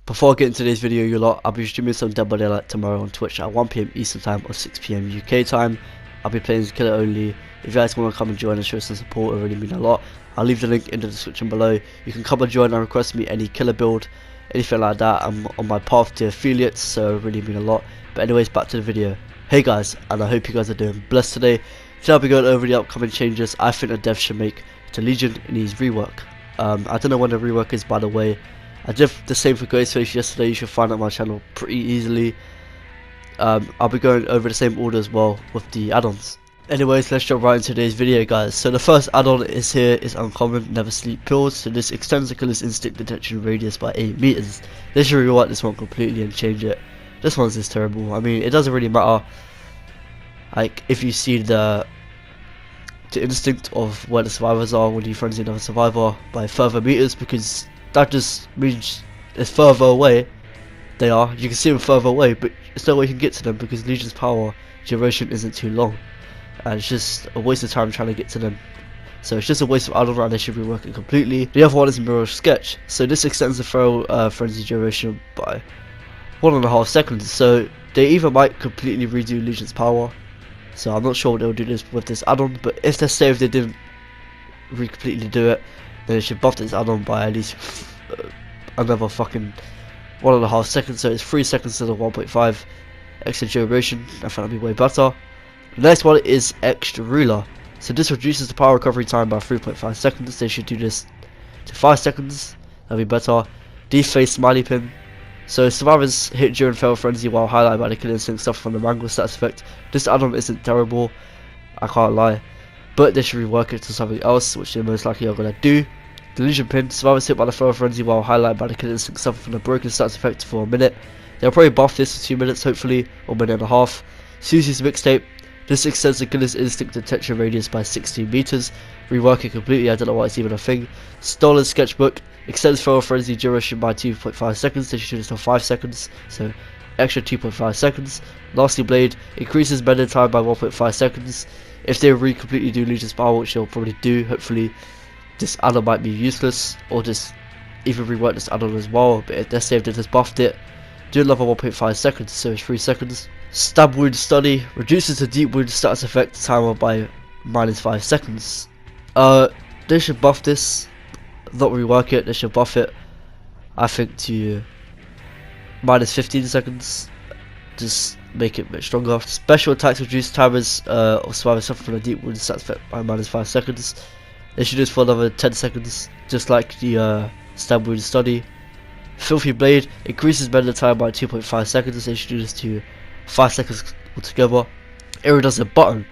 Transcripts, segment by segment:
Before I get into today's video, you lot, I'll be streaming some Dead by Daylight tomorrow on Twitch at 1 PM Eastern Time or 6 PM UK time. I'll be playing Killer only. If you guys want to come and join and show some support, it really mean a lot. I'll leave the link in the description below. You can come and join and request me any killer build, anything like that. I'm on my path to affiliates, so it really mean a lot. But anyways, back to the video. Hey guys, and I hope you guys are doing blessed today. Today I'll be going over the upcoming changes I think the devs should make to Legion in his rework. I don't know when the rework is, by the way. I did the same for Ghostface yesterday. You should find it on my channel pretty easily. I'll be going over the same order as well with the add-ons. Anyways, let's jump right into today's video, guys. So the first add-on is uncommon, never sleep pills. So this extends the killer's instinct detection radius by 8 meters. They should rewrite this one completely and change it. This one's just terrible. I mean, it doesn't really matter, like, if you see the instinct of where the survivors are when you frenzy another survivor by further meters, because that just means it's further away they are. You can see them further away, but there's no way you can get to them because Legion's power duration isn't too long, and it's just a waste of time trying to get to them. So it's just a waste of add-on, and they should be working completely. The other one is Mirror Sketch. So this extends the throw frenzy duration by 1.5 seconds. So they either might completely redo Legion's power, so I'm not sure what they'll do this with this add-on, but if they say if they didn't completely do it, then they should buff this add-on by at least another fucking 1.5 seconds. So it's 3 seconds to the 1.5 extra duration. I think that'd be way better. The next one is Extra Ruler. So this reduces the power recovery time by 3.5 seconds. They should do this to 5 seconds. That'd be better. Deface Smiley Pin. So survivors hit during Feral Frenzy while highlighted by the Killing Instinct stuff from the Mangle stats effect. This add-on isn't terrible, I can't lie, but they should rework it to something else, which they most likely are gonna do. Delusion Pin. Survivors hit by the Feral Frenzy while highlighted by the Killing Instinct stuff from the Broken stats effect for a minute. They'll probably buff this for 2 minutes, hopefully, or a minute and a half. Susie's Mixtape. This extends the Killer's Instinct detection radius by 16 meters. Rework it completely, I don't know why it's even a thing. Stolen Sketchbook. Extends Feral Frenzy duration by 2.5 seconds. They should do this for 5 seconds, so extra 2.5 seconds. Nasty Blade. Increases bending time by 1.5 seconds. If they completely do Legion's power, which they'll probably do, hopefully, this add-on might be useless, or just even rework this add-on as well. But if they say they just buffed it, do another 1.5 seconds, so it's 3 seconds. Stab Wound Study. Reduces the deep wound status effect timer by -5 seconds. They should buff this, not rework it. They should buff it, I think, to -15 seconds. Just make it a bit stronger. Special attacks reduce timers of survivors suffer from a deep wound stats effect by -5 seconds. They should do this for another 10 seconds, just like the Stab Wound Study. Filthy Blade. Increases bender time by 2.5 seconds. They should do this to 5 seconds altogether. Iridescent Button.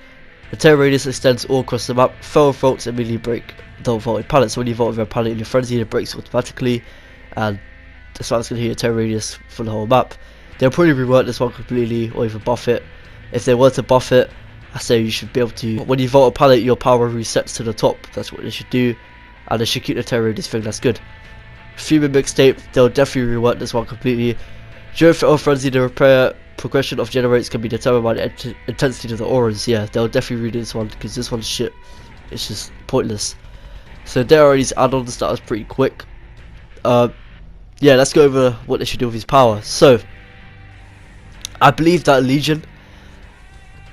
The terror radius extends all across the map. Feral Vaults immediately break the vaulted pallet. So when you vault with a pallet in your frenzy, it breaks automatically, and that's why it's going to hit your terror radius for the whole map. They'll probably rework this one completely, or even buff it. If they were to buff it, I say you should be able to, when you vault a pallet, your power resets to the top. That's what they should do, and they should keep the terror radius thing. That's good. Human Mixtape. They'll definitely rework this one completely. During Feral Frenzy, the repair progression of generates can be determined by the intensity of the auras. Yeah, they'll definitely redo this one, because this one's shit. It's just pointless. So there are these add-ons that are pretty quick. Yeah, let's go over what they should do with his power. So I believe that Legion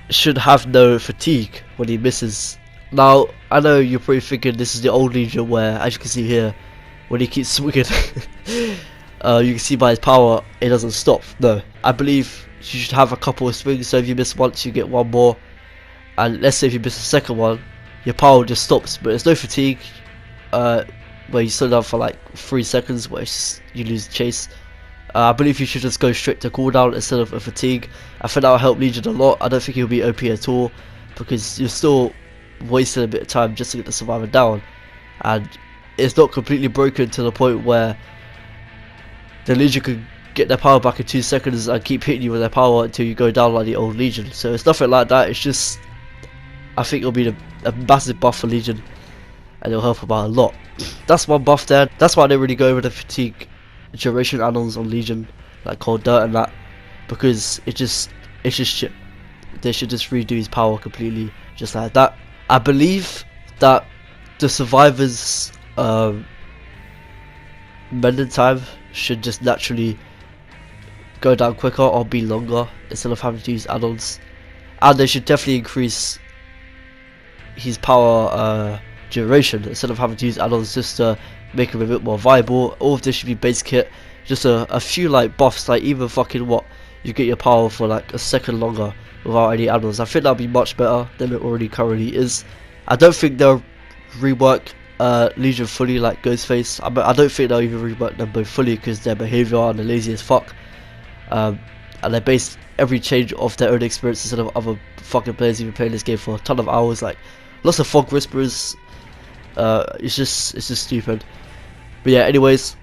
should have no fatigue when he misses. Now I know you're probably thinking this is the old Legion where, as you can see here, when he keeps swinging, you can see by his power it doesn't stop. No, I believe you should have a couple of swings, so if you miss once you get one more, and let's say if you miss the second one, your power just stops, but there's no fatigue where you slow down for like 3 seconds where you lose the chase. I believe you should just go straight to cooldown instead of a fatigue. I think that will help Legion a lot. I don't think he'll be OP at all, because you're still wasting a bit of time just to get the survivor down, and it's not completely broken to the point where the Legion could get their power back in 2 seconds and keep hitting you with their power until you go down like the old Legion. So it's nothing like that. It's just, I think it'll be a massive buff for Legion, and it'll help him out a lot. That's one buff there. That's why I don't really go over the fatigue duration add-ons on Legion, like Cold Dirt and that, because it's just shit. They should just redo his power completely, just like that. I believe that the survivors mending time should just naturally go down quicker or be longer instead of having to use add-ons, and they should definitely increase his power duration instead of having to use add-ons just to make him a bit more viable. All of this should be base kit, just a few like buffs, like even fucking what, you get your power for like a second longer without any add-ons. I think that'll be much better than it already currently is. I don't think they'll rework Legion fully like Ghostface. I don't think they'll even rework them both fully because their behaviour and they're lazy as fuck, and they base every change off their own experience instead of other fucking players even playing this game for a ton of hours. Like lots of fog whisperers. It's just stupid. But yeah, anyways,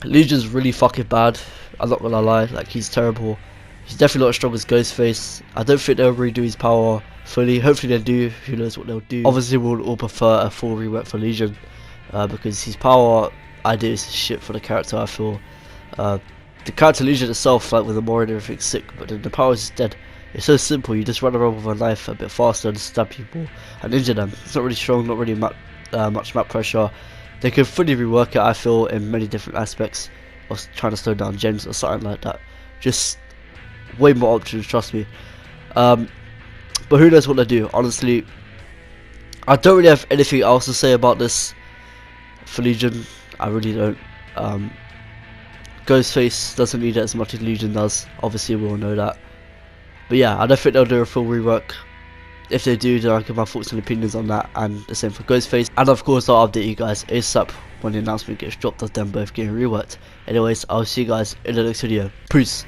Legion's really fucking bad. I'm not gonna lie, like he's terrible. He's definitely not as strong as Ghostface. I don't think they'll redo his power fully. Hopefully they do. Who knows what they'll do. Obviously we'll all prefer a full rework for Legion, because his power idea is shit for the character, I feel. The character Legion itself, like with the more and everything's sick, but then the power is dead. It's so simple, you just run around with a knife a bit faster and stab people and injure them. It's not really strong, not really much map pressure. They could fully rework it, I feel, in many different aspects, or trying to slow down gens or something like that. Just way more options, trust me. But who knows what they do, honestly. I don't really have anything else to say about this for Legion. I really don't. Ghostface doesn't need it as much as Legion does, obviously we all know that. But yeah, I don't think they'll do a full rework. If they do, then I'll give my thoughts and opinions on that, and the same for Ghostface. And of course I'll update you guys ASAP when the announcement gets dropped of them both getting reworked. Anyways, I'll see you guys in the next video. Peace.